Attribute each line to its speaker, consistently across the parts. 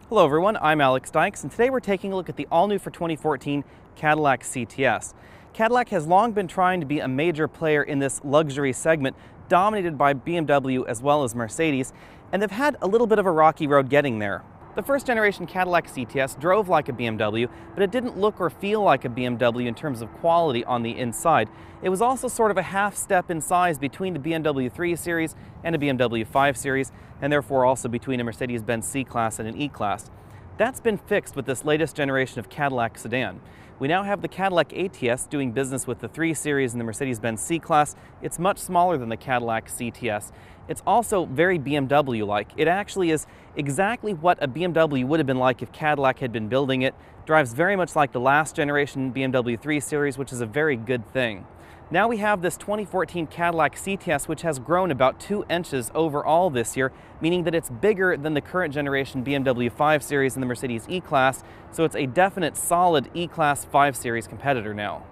Speaker 1: Hello everyone, I'm Alex Dykes, and today we're taking a look at the all-new for 2014 Cadillac CTS. Cadillac has long been trying to be a major player in this luxury segment, dominated by BMW as well as Mercedes, and they've had a little bit of a rocky road getting there. The first generation Cadillac CTS drove like a BMW, but it didn't look or feel like a BMW in terms of quality on the inside. It was also sort of a half step in size between the BMW 3 Series and a BMW 5 Series, and therefore also between a Mercedes-Benz C-Class and an E-Class. That's been fixed with this latest generation of Cadillac sedan. We now have the Cadillac ATS doing business with the 3 Series and the Mercedes-Benz C-Class. It's much smaller than the Cadillac CTS. It's also very BMW-like. It actually is exactly what a BMW would have been like if Cadillac had been building it. Drives very much like the last generation BMW 3 Series, which is a very good thing. Now we have this 2014 Cadillac CTS, which has grown about 2 inches overall this year, meaning that it's bigger than the current generation BMW 5 Series and the Mercedes E-Class, so it's a definite solid E-Class 5 Series competitor now.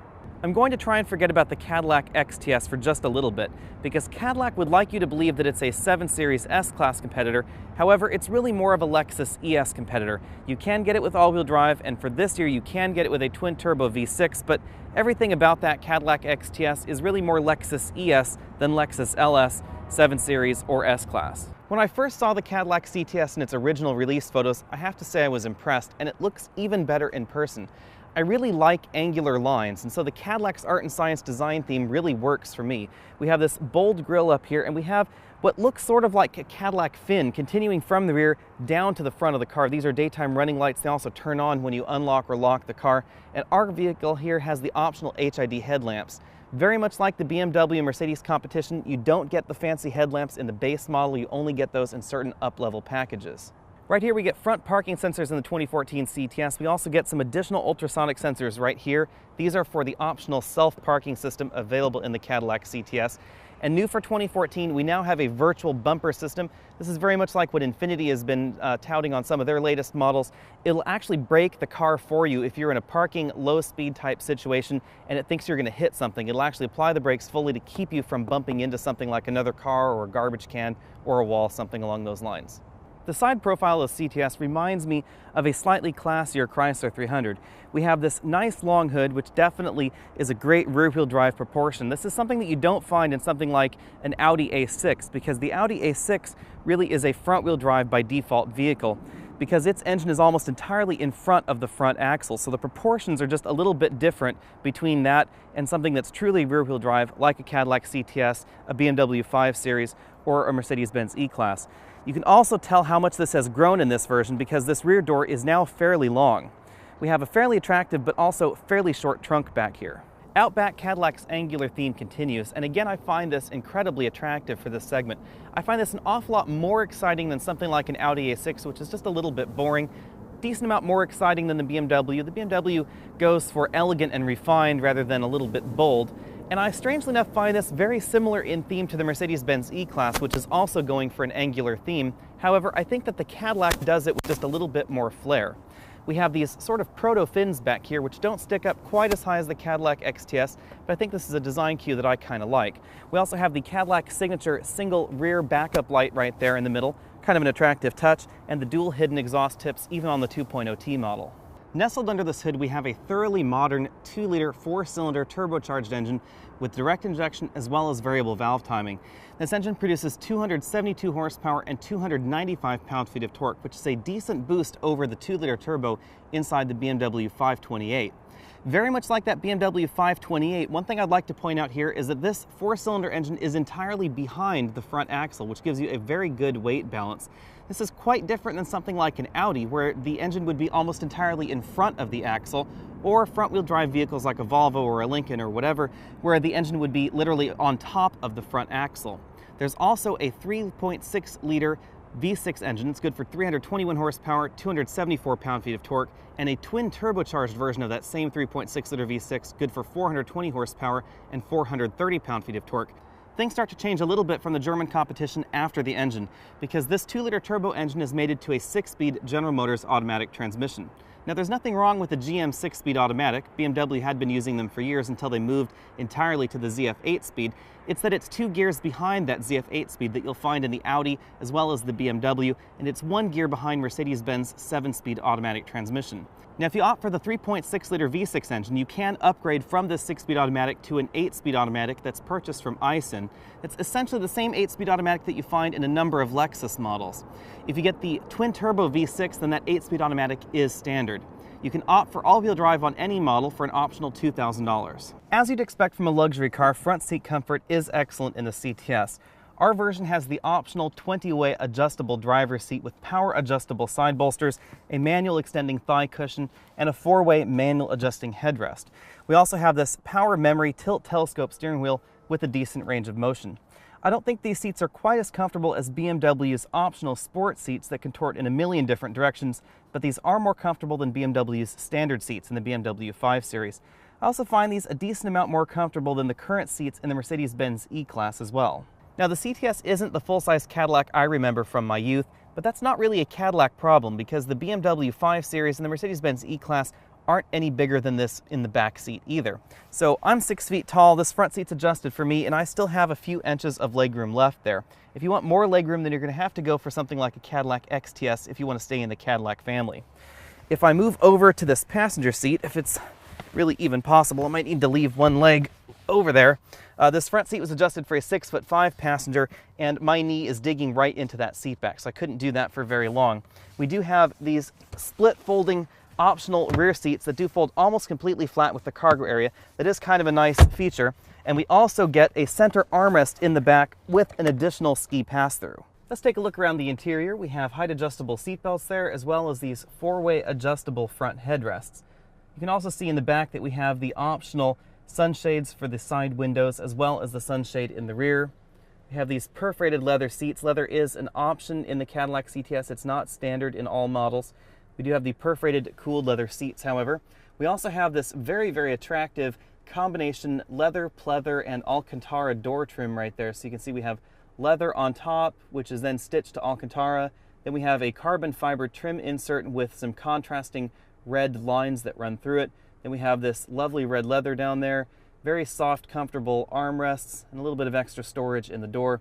Speaker 1: I'm going to try and forget about the Cadillac XTS for just a little bit, because Cadillac would like you to believe that it's a 7 Series S-Class competitor. However, it's really more of a Lexus ES competitor. You can get it with all-wheel drive, and for this year you can get it with a twin-turbo V6, but everything about that Cadillac XTS is really more Lexus ES than Lexus LS, 7 Series, or S-Class. When I first saw the Cadillac CTS in its original release photos, I have to say I was impressed, and it looks even better in person. I really like angular lines, and so the Cadillac's art and science design theme really works for me. We have this bold grille up here, and we have what looks sort of like a Cadillac fin continuing from the rear down to the front of the car. These are daytime running lights. They also turn on when you unlock or lock the car. And our vehicle here has the optional HID headlamps. Very much like the BMW and Mercedes competition, you don't get the fancy headlamps in the base model. You only get those in certain up-level packages. Right here we get front parking sensors in the 2014 CTS. We also get some additional ultrasonic sensors right here. These are for the optional self-parking system available in the Cadillac CTS. And new for 2014, we now have a virtual bumper system. This is very much like what Infiniti has been touting on some of their latest models. It'll actually brake the car for you if you're in a parking low-speed type situation and it thinks you're going to hit something. It'll actually apply the brakes fully to keep you from bumping into something like another car or a garbage can or a wall, something along those lines. The side profile of CTS reminds me of a slightly classier Chrysler 300. We have this nice long hood, which definitely is a great rear-wheel drive proportion. This is something that you don't find in something like an Audi A6, because the Audi A6 really is a front-wheel drive by default vehicle, because its engine is almost entirely in front of the front axle. So the proportions are just a little bit different between that and something that's truly rear-wheel drive, like a Cadillac CTS, a BMW 5 Series, or a Mercedes-Benz E-Class. You can also tell how much this has grown in this version because this rear door is now fairly long. We have a fairly attractive but also fairly short trunk back here. Out back, Cadillac's angular theme continues, and again I find this incredibly attractive for this segment. I find this an awful lot more exciting than something like an Audi A6, which is just a little bit boring. Decent amount more exciting than the BMW. The BMW goes for elegant and refined rather than a little bit bold. And I strangely enough find this very similar in theme to the Mercedes-Benz E-Class, which is also going for an angular theme. However, I think that the Cadillac does it with just a little bit more flair. We have these sort of proto-fins back here, which don't stick up quite as high as the Cadillac XTS, but I think this is a design cue that I kind of like. We also have the Cadillac signature single rear backup light right there in the middle, kind of an attractive touch, and the dual hidden exhaust tips even on the 2.0T model. Nestled under this hood, we have a thoroughly modern 2-liter 4-cylinder turbocharged engine with direct injection as well as variable valve timing. This engine produces 272 horsepower and 295 pound-feet of torque, which is a decent boost over the 2-liter turbo inside the BMW 528. Very much like that BMW 528, one thing I'd like to point out here is that this 4-cylinder engine is entirely behind the front axle, which gives you a very good weight balance. This is quite different than something like an Audi, where the engine would be almost entirely in front of the axle, or front-wheel drive vehicles like a Volvo or a Lincoln or whatever, where the engine would be literally on top of the front axle. There's also a 3.6-liter V6 engine. It's good for 321 horsepower, 274 pound-feet of torque, and a twin turbocharged version of that same 3.6-liter V6, good for 420 horsepower and 430 pound-feet of torque. Things start to change a little bit from the German competition after the engine, because this 2-liter turbo engine is mated to a 6-speed General Motors automatic transmission. Now, there's nothing wrong with the GM 6-speed automatic. BMW had been using them for years until they moved entirely to the ZF 8-speed, It's that it's 2 gears behind that ZF 8-speed that you'll find in the Audi as well as the BMW, and it's 1 gear behind Mercedes-Benz 7-speed automatic transmission. Now, if you opt for the 3.6-liter V6 engine, you can upgrade from this 6-speed automatic to an 8-speed automatic that's purchased from Aisin. It's essentially the same 8-speed automatic that you find in a number of Lexus models. If you get the twin-turbo V6, then that 8-speed automatic is standard. You can opt for all-wheel drive on any model for an optional $2,000. As you'd expect from a luxury car, front seat comfort is excellent in the CTS. Our version has the optional 20-way adjustable driver's seat with power adjustable side bolsters, a manual extending thigh cushion, and a 4-way manual adjusting headrest. We also have this power memory tilt telescope steering wheel with a decent range of motion. I don't think these seats are quite as comfortable as BMW's optional sport seats that contort in a million different directions, but these are more comfortable than BMW's standard seats in the BMW 5 Series. I also find these a decent amount more comfortable than the current seats in the Mercedes-Benz E-Class as well. Now, the CTS isn't the full-size Cadillac I remember from my youth, but that's not really a Cadillac problem because the BMW 5 Series and the Mercedes-Benz E-Class aren't any bigger than this in the back seat either. So I'm 6 feet tall, this front seat's adjusted for me, and I still have a few inches of legroom left there. If you want more legroom, then you're going to have to go for something like a Cadillac XTS if you want to stay in the Cadillac family. If I move over to this passenger seat, if it's really even possible, I might need to leave one leg over there. This front seat was adjusted for a 6'5" passenger, and my knee is digging right into that seat back, so I couldn't do that for very long. We do have these split folding optional rear seats that do fold almost completely flat with the cargo area. That is kind of a nice feature. And we also get a center armrest in the back with an additional ski pass-through. Let's take a look around the interior. We have height adjustable seat belts there, as well as these 4-way adjustable front headrests. You can also see in the back that we have the optional sunshades for the side windows, as well as the sunshade in the rear. We have these perforated leather seats. Leather is an option in the Cadillac CTS. It's not standard in all models. We do have the perforated cooled leather seats, however. We also have this very, very attractive combination leather, pleather, and Alcantara door trim right there. So you can see we have leather on top, which is then stitched to Alcantara. Then we have a carbon fiber trim insert with some contrasting red lines that run through it. Then we have this lovely red leather down there, very soft, comfortable armrests, and a little bit of extra storage in the door.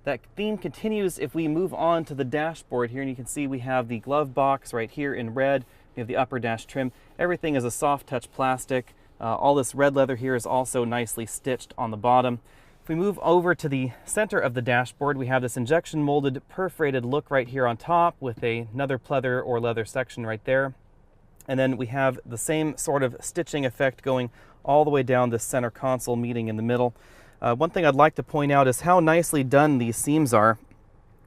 Speaker 1: That theme continues if we move on to the dashboard here, and you can see we have the glove box right here in red. We have the upper dash trim. Everything is a soft touch plastic. All this red leather here is also nicely stitched on the bottom. If we move over to the center of the dashboard, we have this injection molded perforated look right here on top with another pleather or leather section right there. And then we have the same sort of stitching effect going all the way down this center console meeting in the middle. One thing I'd like to point out is how nicely done these seams are.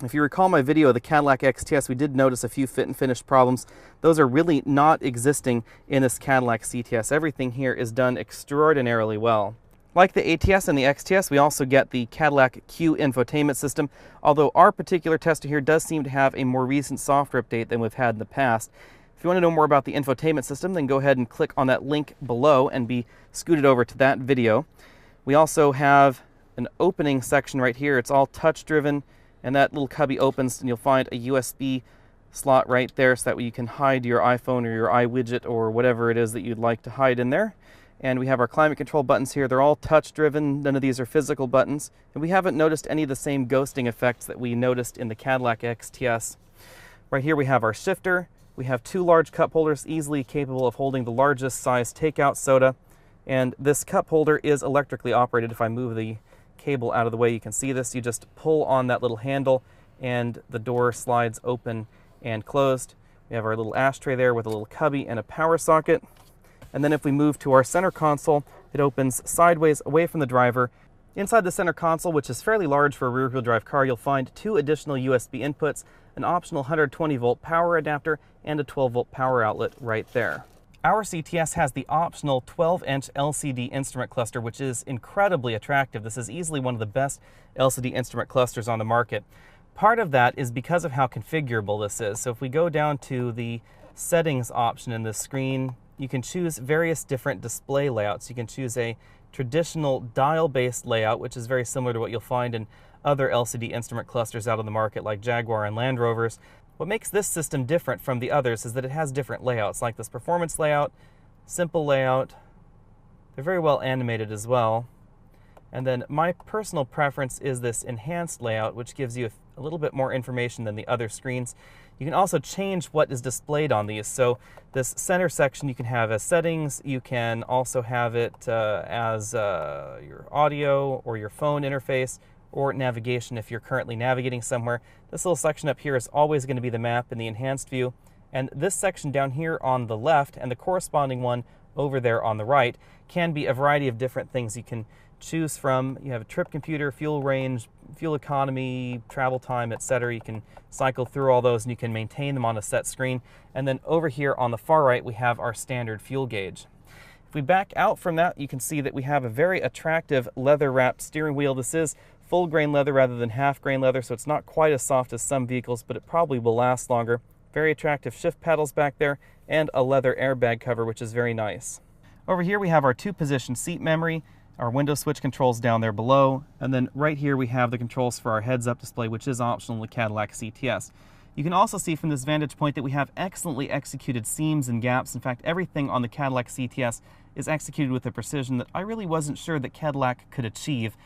Speaker 1: If you recall my video of the Cadillac XTS, we did notice a few fit and finish problems. Those are really not existing in this Cadillac CTS. Everything here is done extraordinarily well. Like the ATS and the XTS, we also get the Cadillac Q infotainment system, although our particular tester here does seem to have a more recent software update than we've had in the past. If you want to know more about the infotainment system, then go ahead and click on that link below and be scooted over to that video. We also have an opening section right here. It's all touch driven, and that little cubby opens and you'll find a USB slot right there so that way you can hide your iPhone or your iWidget or whatever it is that you'd like to hide in there. And we have our climate control buttons here. They're all touch driven. None of these are physical buttons. And we haven't noticed any of the same ghosting effects that we noticed in the Cadillac XTS. Right here we have our shifter. We have 2 large cup holders easily capable of holding the largest size takeout soda. And this cup holder is electrically operated. If I move the cable out of the way, you can see this. You just pull on that little handle and the door slides open and closed. We have our little ashtray there with a little cubby and a power socket. And then if we move to our center console, it opens sideways away from the driver. Inside the center console, which is fairly large for a rear-wheel drive car, you'll find 2 additional USB inputs, an optional 120-volt power adapter, and a 12-volt power outlet right there. Our CTS has the optional 12-inch LCD instrument cluster, which is incredibly attractive. This is easily one of the best LCD instrument clusters on the market. Part of that is because of how configurable this is. So if we go down to the settings option in this screen, you can choose various different display layouts. You can choose a traditional dial-based layout, which is very similar to what you'll find in other LCD instrument clusters out on the market like Jaguar and Land Rovers. What makes this system different from the others is that it has different layouts, like this performance layout, simple layout. They're very well animated as well. And then my personal preference is this enhanced layout, which gives you a little bit more information than the other screens. You can also change what is displayed on these. So this center section you can have as settings. You can also have it as your audio or your phone interface, or navigation if you're currently navigating somewhere. This little section up here is always going to be the map in the enhanced view. And this section down here on the left and the corresponding one over there on the right can be a variety of different things you can choose from. You have a trip computer, fuel range, fuel economy, travel time, etc. You can cycle through all those and you can maintain them on a set screen. And then over here on the far right we have our standard fuel gauge. If we back out from that, you can see that we have a very attractive leather-wrapped steering wheel. This is full grain leather rather than half grain leather, so it's not quite as soft as some vehicles, but it probably will last longer. Very attractive shift pedals back there, and a leather airbag cover, which is very nice. Over here we have our 2-position seat memory, our window switch controls down there below, and then right here we have the controls for our heads-up display, which is optional in the Cadillac CTS. You can also see from this vantage point that we have excellently executed seams and gaps. In fact, everything on the Cadillac CTS is executed with a precision that I really wasn't sure that Cadillac could achieve,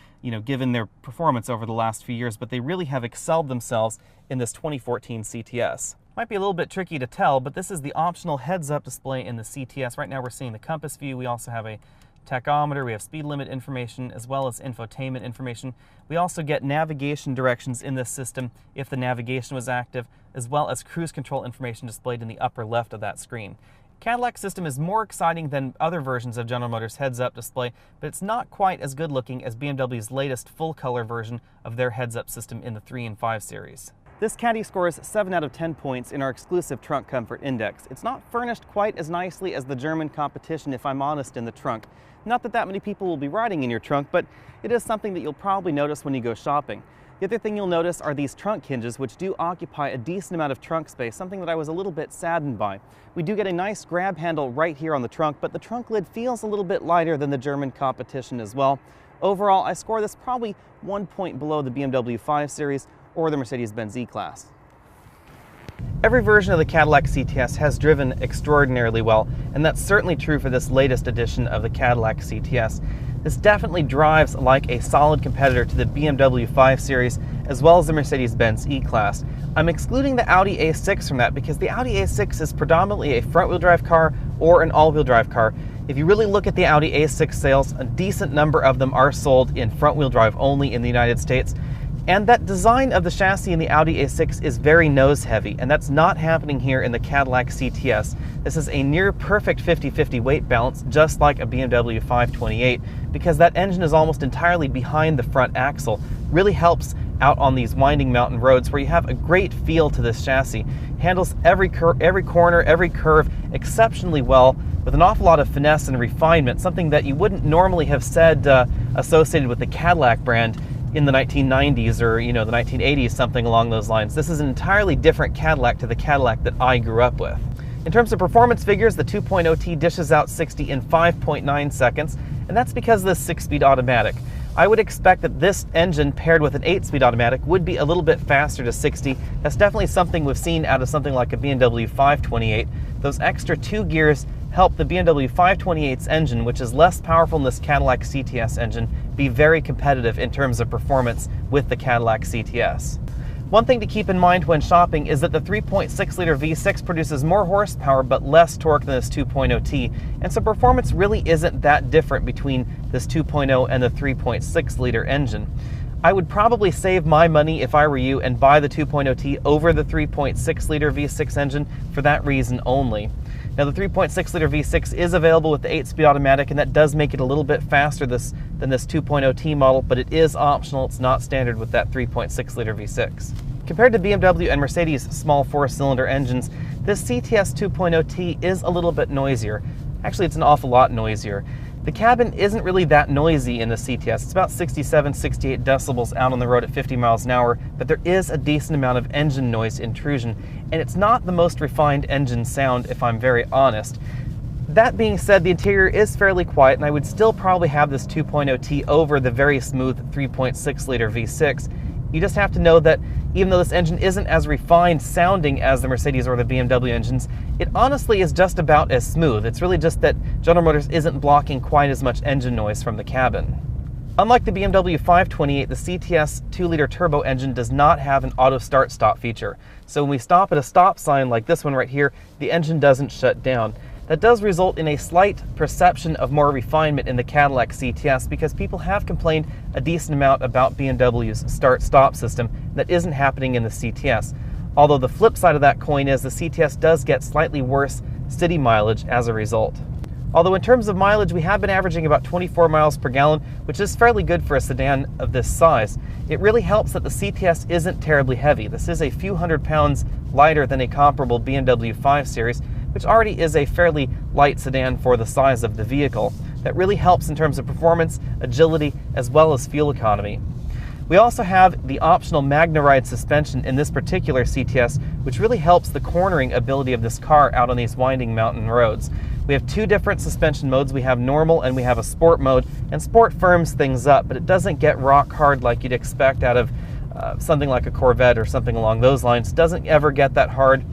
Speaker 1: given their performance over the last few years, but they really have excelled themselves in this 2014 CTS. Might be a little bit tricky to tell, but this is the optional heads-up display in the CTS. Right now we're seeing the compass view. We also have a tachometer, we have speed limit information, as well as infotainment information. We also get navigation directions in this system if the navigation was active, as well as cruise control information displayed in the upper left of that screen. Cadillac system is more exciting than other versions of General Motors heads-up display, but it's not quite as good looking as BMW's latest full-color version of their heads-up system in the 3 and 5 series. This Caddy scores 7 out of 10 points in our exclusive Trunk Comfort Index. It's not furnished quite as nicely as the German competition, if I'm honest, in the trunk. Not that many people will be riding in your trunk, but it is something that you'll probably notice when you go shopping. The other thing you'll notice are these trunk hinges, which do occupy a decent amount of trunk space, something that I was a little bit saddened by. We do get a nice grab handle right here on the trunk, but the trunk lid feels a little bit lighter than the German competition as well. Overall, I score this probably 1 point below the BMW 5 Series or the Mercedes-Benz E-Class. Every version of the Cadillac CTS has driven extraordinarily well, and that's certainly true for this latest edition of the Cadillac CTS. This definitely drives like a solid competitor to the BMW 5 Series as well as the Mercedes-Benz E-Class. I'm excluding the Audi A6 from that because the Audi A6 is predominantly a front-wheel drive car or an all-wheel drive car. If you really look at the Audi A6 sales, a decent number of them are sold in front-wheel drive only in the United States. And that design of the chassis in the Audi A6 is very nose-heavy, and that's not happening here in the Cadillac CTS. This is a near-perfect 50-50 weight balance, just like a BMW 528, because that engine is almost entirely behind the front axle. Really helps out on these winding mountain roads where you have a great feel to this chassis. Handles every corner, every curve exceptionally well, with an awful lot of finesse and refinement, something that you wouldn't normally have said associated with the Cadillac brand in the 1990s or the 1980s, something along those lines. This is an entirely different Cadillac to the Cadillac that I grew up with. In terms of performance figures, the 2.0T dishes out 60 in 5.9 seconds, and that's because of this 6-speed automatic. I would expect that this engine paired with an 8-speed automatic would be a little bit faster to 60. That's definitely something we've seen out of something like a BMW 528. Those extra 2 gears help the BMW 528's engine, which is less powerful than this Cadillac CTS engine, be very competitive in terms of performance with the Cadillac CTS. One thing to keep in mind when shopping is that the 3.6-liter V6 produces more horsepower but less torque than this 2.0T, and so performance really isn't that different between this 2.0 and the 3.6-liter engine. I would probably save my money if I were you and buy the 2.0T over the 3.6-liter V6 engine for that reason only. Now the 3.6-liter V6 is available with the 8-speed automatic, and that does make it a little bit faster than this 2.0T model, but it is optional. It's not standard with that 3.6-liter V6. Compared to BMW and Mercedes' small 4-cylinder engines, this CTS 2.0T is a little bit noisier. Actually, it's an awful lot noisier. The cabin isn't really that noisy in the CTS. It's about 67, 68 decibels out on the road at 50 miles an hour, but there is a decent amount of engine noise intrusion, and it's not the most refined engine sound, if I'm very honest. That being said, the interior is fairly quiet, and I would still probably have this 2.0T over the very smooth 3.6-liter V6. You just have to know that even though this engine isn't as refined sounding as the Mercedes or the BMW engines, it honestly is just about as smooth. It's really just that General Motors isn't blocking quite as much engine noise from the cabin. Unlike the BMW 528, the CTS 2-liter turbo engine does not have an auto start-stop feature. So when we stop at a stop sign like this one right here, the engine doesn't shut down. That does result in a slight perception of more refinement in the Cadillac CTS because people have complained a decent amount about BMW's start-stop system that isn't happening in the CTS. Although the flip side of that coin is the CTS does get slightly worse city mileage as a result. Although in terms of mileage, we have been averaging about 24 miles per gallon, which is fairly good for a sedan of this size. It really helps that the CTS isn't terribly heavy. This is a few hundred pounds lighter than a comparable BMW 5 Series, which already is a fairly light sedan for the size of the vehicle. That really helps in terms of performance, agility, as well as fuel economy. We also have the optional MagnaRide suspension in this particular CTS, which really helps the cornering ability of this car out on these winding mountain roads. We have two different suspension modes. We have normal and we have a sport mode, and sport firms things up, but it doesn't get rock hard like you'd expect out of something like a Corvette or something along those lines. It doesn't ever get that hard.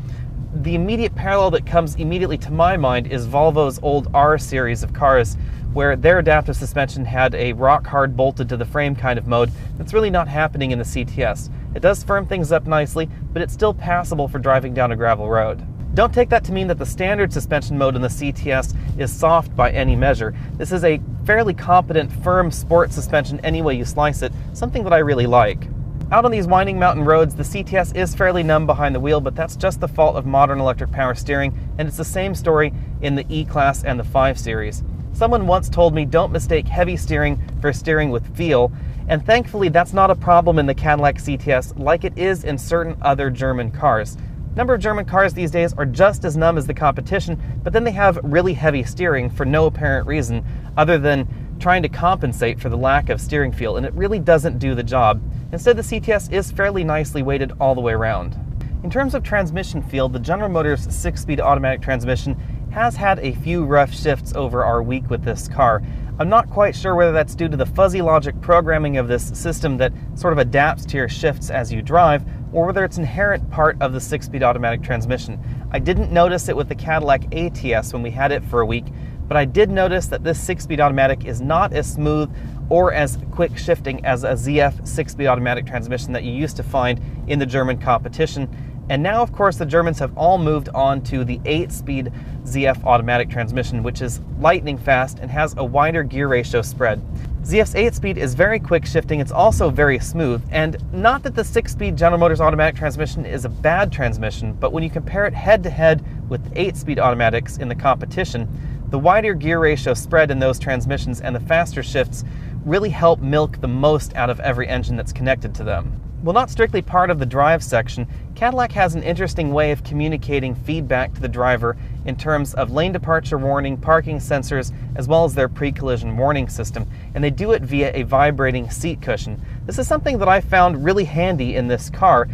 Speaker 1: The immediate parallel that comes immediately to my mind is Volvo's old R series of cars, where their adaptive suspension had a rock hard bolted to the frame kind of mode. That's really not happening in the CTS. It does firm things up nicely, but it's still passable for driving down a gravel road. Don't take that to mean that the standard suspension mode in the CTS is soft by any measure. This is a fairly competent, firm sport suspension any way you slice it, something that I really like. Out on these winding mountain roads, the CTS is fairly numb behind the wheel, but that's just the fault of modern electric power steering, and it's the same story in the E-Class and the 5 Series. Someone once told me, don't mistake heavy steering for steering with feel, and thankfully that's not a problem in the Cadillac CTS like it is in certain other German cars. A number of German cars these days are just as numb as the competition, but then they have really heavy steering for no apparent reason other than trying to compensate for the lack of steering feel, and it really doesn't do the job. Instead, the CTS is fairly nicely weighted all the way around. In terms of transmission feel, the General Motors 6-speed automatic transmission has had a few rough shifts over our week with this car. I'm not quite sure whether that's due to the fuzzy logic programming of this system that sort of adapts to your shifts as you drive, or whether it's an inherent part of the 6-speed automatic transmission. I didn't notice it with the Cadillac ATS when we had it for a week, but I did notice that this 6-speed automatic is not as smooth or as quick shifting as a ZF 6-speed automatic transmission that you used to find in the German competition. And now, of course, the Germans have all moved on to the 8-speed ZF automatic transmission, which is lightning fast and has a wider gear ratio spread. ZF's 8-speed is very quick shifting, it's also very smooth, and not that the 6-speed General Motors automatic transmission is a bad transmission, but when you compare it head-to-head with 8-speed automatics in the competition, the wider gear ratio spread in those transmissions and the faster shifts really help milk the most out of every engine that's connected to them. While not strictly part of the drive section, Cadillac has an interesting way of communicating feedback to the driver in terms of lane departure warning, parking sensors, as well as their pre-collision warning system, and they do it via a vibrating seat cushion. This is something that I found really handy in this car.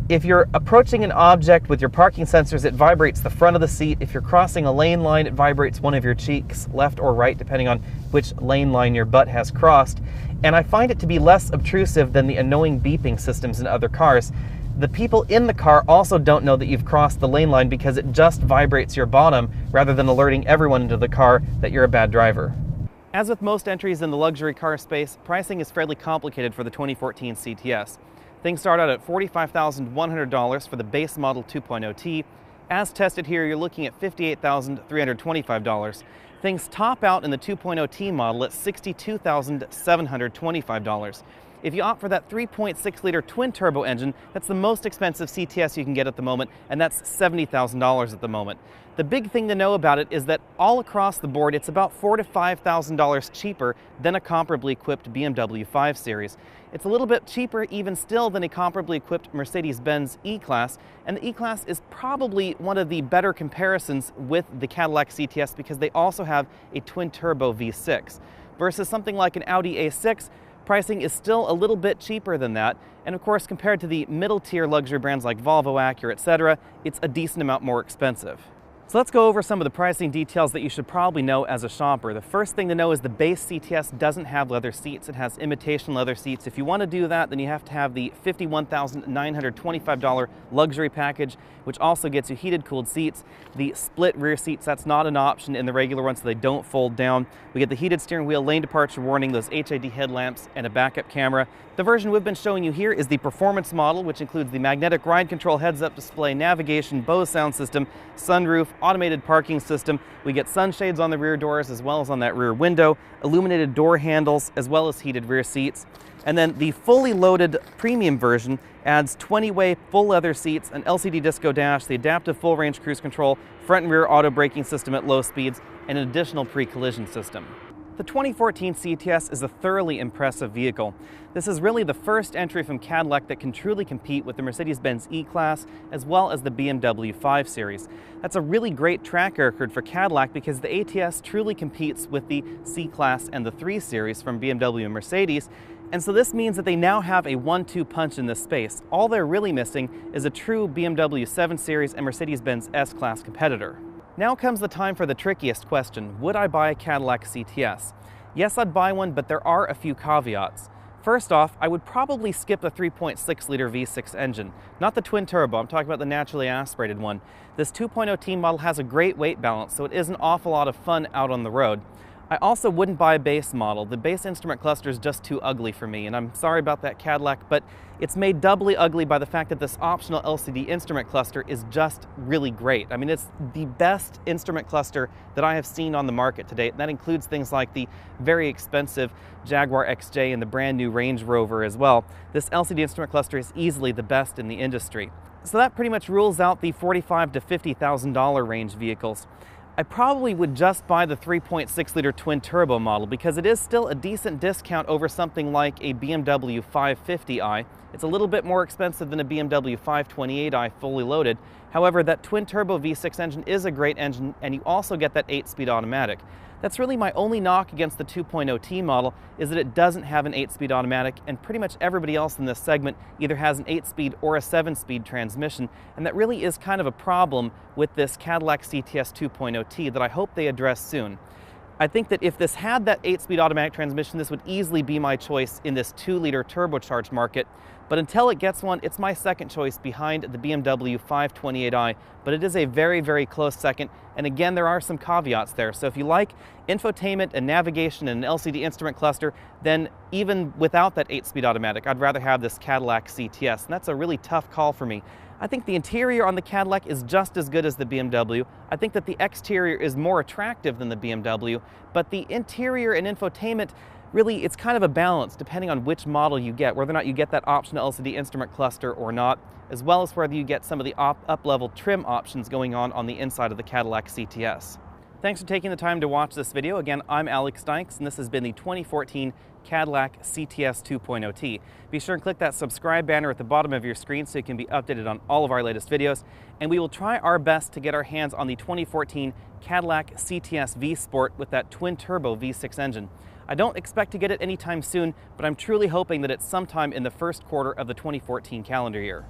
Speaker 1: If you're approaching an object with your parking sensors, it vibrates the front of the seat. If you're crossing a lane line, it vibrates one of your cheeks, left or right, depending on which lane line your butt has crossed. And I find it to be less obtrusive than the annoying beeping systems in other cars. The people in the car also don't know that you've crossed the lane line because it just vibrates your bottom rather than alerting everyone into the car that you're a bad driver. As with most entries in the luxury car space, pricing is fairly complicated for the 2014 CTS. Things start out at $45,100 for the base model 2.0T. As tested here, you're looking at $58,325. Things top out in the 2.0T model at $62,725. If you opt for that 3.6-liter twin-turbo engine, that's the most expensive CTS you can get at the moment, and that's $70,000 at the moment. The big thing to know about it is that all across the board, it's about $4,000 to $5,000 cheaper than a comparably equipped BMW 5 Series. It's a little bit cheaper even still than a comparably equipped Mercedes-Benz E-Class, and the E-Class is probably one of the better comparisons with the Cadillac CTS because they also have a twin-turbo V6. Versus something like an Audi A6, pricing is still a little bit cheaper than that, and of course compared to the middle-tier luxury brands like Volvo, Acura, etc., it's a decent amount more expensive. So let's go over some of the pricing details that you should probably know as a shopper. The first thing to know is the base CTS doesn't have leather seats. It has imitation leather seats. If you want to do that, then you have to have the $51,925 luxury package, which also gets you heated, cooled seats. The split rear seats, that's not an option in the regular one, so they don't fold down. We get the heated steering wheel, lane departure warning, those HID headlamps, and a backup camera. The version we've been showing you here is the performance model, which includes the magnetic ride control heads-up display, navigation, Bose sound system, sunroof, automated parking system. We get sunshades on the rear doors as well as on that rear window, illuminated door handles, as well as heated rear seats. And then the fully loaded premium version adds 20-way full leather seats, an LCD disco dash, the adaptive full range cruise control, front and rear auto braking system at low speeds, and an additional pre-collision system. The 2014 CTS is a thoroughly impressive vehicle. This is really the first entry from Cadillac that can truly compete with the Mercedes-Benz E-Class as well as the BMW 5 Series. That's a really great track record for Cadillac because the ATS truly competes with the C-Class and the 3 Series from BMW and Mercedes, and so this means that they now have a 1-2 punch in this space. All they're really missing is a true BMW 7 Series and Mercedes-Benz S-Class competitor. Now comes the time for the trickiest question. Would I buy a Cadillac CTS? Yes, I'd buy one, but there are a few caveats. First off, I would probably skip the 3.6-liter V6 engine. Not the twin turbo, I'm talking about the naturally aspirated one. This 2.0T model has a great weight balance, so it is an awful lot of fun out on the road. I also wouldn't buy a base model. The base instrument cluster is just too ugly for me, and I'm sorry about that, Cadillac, but it's made doubly ugly by the fact that this optional LCD instrument cluster is just really great. I mean, it's the best instrument cluster that I have seen on the market to date, and that includes things like the very expensive Jaguar XJ and the brand new Range Rover as well. This LCD instrument cluster is easily the best in the industry. So that pretty much rules out the $45,000 to $50,000 range vehicles. I probably would just buy the 3.6-liter twin-turbo model because it is still a decent discount over something like a BMW 550i. It's a little bit more expensive than a BMW 528i fully loaded. However, that twin-turbo V6 engine is a great engine, and you also get that 8-speed automatic. That's really my only knock against the 2.0T model, is that it doesn't have an 8-speed automatic, and pretty much everybody else in this segment either has an 8-speed or a 7-speed transmission, and that really is kind of a problem with this Cadillac CTS 2.0T that I hope they address soon. I think that if this had that 8-speed automatic transmission, this would easily be my choice in this 2-liter turbocharged market. But until it gets one, it's my second choice behind the BMW 528i, but it is a very, very close second. And again, there are some caveats there. So if you like infotainment and navigation and an LCD instrument cluster, then even without that 8-speed automatic, I'd rather have this Cadillac CTS. And that's a really tough call for me. I think the interior on the Cadillac is just as good as the BMW. I think that the exterior is more attractive than the BMW, but the interior and infotainment, really, it's kind of a balance depending on which model you get, whether or not you get that optional LCD instrument cluster or not, as well as whether you get some of the up-level trim options going on the inside of the Cadillac CTS. Thanks for taking the time to watch this video. Again, I'm Alex Dykes, and this has been the 2014 Cadillac CTS 2.0T. Be sure and click that subscribe banner at the bottom of your screen so you can be updated on all of our latest videos, and we will try our best to get our hands on the 2014 Cadillac CTS V Sport with that twin-turbo V6 engine. I don't expect to get it anytime soon, but I'm truly hoping that it's sometime in the first quarter of the 2014 calendar year.